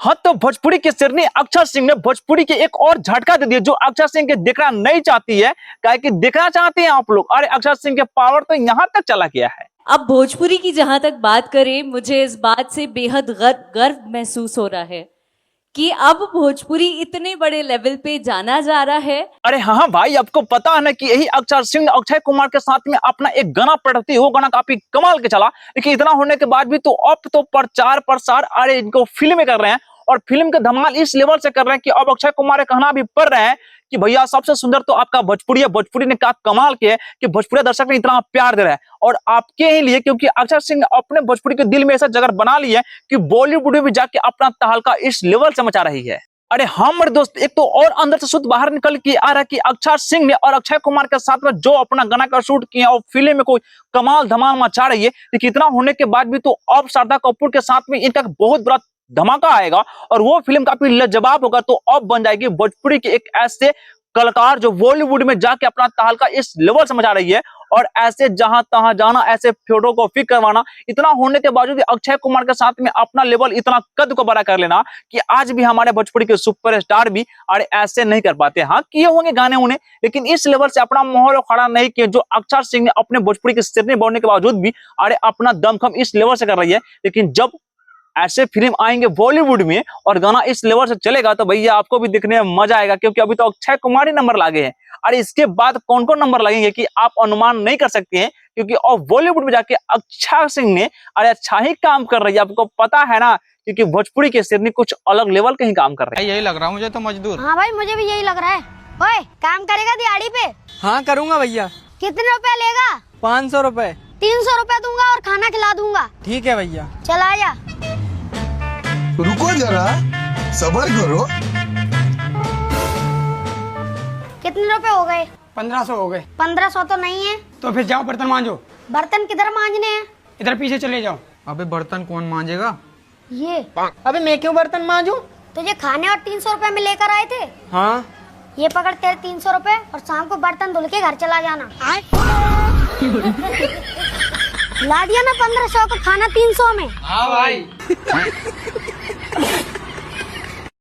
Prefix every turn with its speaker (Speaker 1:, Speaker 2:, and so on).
Speaker 1: हाँ, तो भोजपुरी के सिरनी अक्षर सिंह ने भोजपुरी के एक और झटका दे दिया जो अक्षर सिंह के देखना नहीं चाहती है। काहे कि देखना चाहते हैं आप लोग, अरे अक्षर सिंह के पावर तो यहाँ तक चला गया है।
Speaker 2: अब भोजपुरी की जहां तक बात करें, मुझे इस बात से बेहद गर्व महसूस हो रहा है कि अब भोजपुरी इतने बड़े लेवल पे जाना जा रहा है।
Speaker 1: अरे हाँ भाई, आपको पता है ना कि यही अक्षर सिंह ने अक्षय कुमार के साथ में अपना एक गाना प्रस्तुति, वो गाना काफी कमाल के चला। लेकिन इतना होने के बाद भी तो अब तो प्रचार प्रसार, अरे इनको फिल्में कर रहे हैं और फिल्म का धमाल इस लेवल से कर रहे हैं कि अब अक्षय कुमार का कहना भी पड़ रहे हैं कि भैया सबसे सुंदर तो आपका भोजपुरी है। भोजपुरी ने क्या कमाल किया है कि भोजपुरी दर्शक ने इतना प्यार दे रहा है और आपके ही लिए, क्योंकि अक्षर सिंह ने अपने भोजपुरी के दिल में ऐसा जगह बना ली है कि बॉलीवुड में भी जाके अपना तहलका इस लेवल से मचा रही है। अरे हाँ मेरे दोस्त, एक तो और अंदर से शुद्ध बाहर निकल के आ रहा है कि अक्षर सिंह ने और अक्षय कुमार के साथ में जो अपना गाना का शूट किया और फिल्म में कोई कमाल धमाल मचा रही है। लेकिन इतना होने के बाद भी तो अब श्रद्धा कपूर के साथ में इनका बहुत बड़ा धमाका आएगा और वो फिल्म काफी लाजवाब होगा। तो अब बन जाएगी भोजपुरी के एक ऐसे कलाकार जो बॉलीवुड में जाके अपना तहलका इस लेवल से मचा रही है और ऐसे जहां तहां जाना, ऐसे फोटो को पिक करवाना। इतना होने के बावजूद अक्षय कुमार के साथ में अपना लेवल इतना कद को बड़ा कर लेना कि आज भी हमारे भोजपुरी के सुपरस्टार भी अरे ऐसे नहीं कर पाते। हाँ, किए होंगे गाने उन्हें, लेकिन इस लेवल से अपना माहौल खड़ा नहीं किया जो अक्षर सिंह ने अपने भोजपुरी के सिरनी बोलने के बावजूद भी अरे अपना दमखम इस लेवल से कर रही है। लेकिन जब ऐसे फिल्म आएंगे बॉलीवुड में और गाना इस लेवल से चलेगा तो भैया आपको भी दिखने में मजा आएगा, क्योंकि अभी तो अक्षय कुमार ही नंबर लागे हैं। अरे इसके बाद कौन कौन नंबर लगेंगे कि आप अनुमान नहीं कर सकते हैं, क्योंकि और बॉलीवुड में जाके अक्षय सिंह ने अरे अच्छा ही काम कर रही है। आपको पता है ना, क्योंकि भोजपुरी के सिरनी कुछ अलग लेवल के ही काम कर रहे हैं।
Speaker 3: यही लग रहा है मुझे तो मजदूर।
Speaker 4: हाँ भाई, मुझे भी यही लग रहा है। ओए, काम करेगा दिहाड़ी पे?
Speaker 3: हाँ करूँगा भैया।
Speaker 4: कितने रुपए लेगा?
Speaker 3: 500 रुपए।
Speaker 4: 300 रुपए दूंगा और खाना खिला दूंगा।
Speaker 3: ठीक है भैया।
Speaker 4: चल आजा।
Speaker 5: रुको जरा, सब्र करो।
Speaker 4: कितने रुपए हो गए?
Speaker 3: 1500 हो गए।
Speaker 4: 1500 तो नहीं है।
Speaker 3: तो फिर जाओ बर्तन मांजो।
Speaker 4: बर्तन किधर मांजने हैं?
Speaker 3: इधर पीछे चले जाओ। अबे बर्तन कौन मांजेगा?
Speaker 4: ये।
Speaker 3: अबे मैं क्यों बर्तन मांजू?
Speaker 4: तुझे खाने और 300 रुपए में लेकर आए थे।
Speaker 3: हाँ।
Speaker 4: ये पकड़ तेरे 300 रुपए और शाम को बर्तन धुल के घर चला जाना। ला दिया ना 1500 का खाना 300 में।
Speaker 3: हाँ भाई।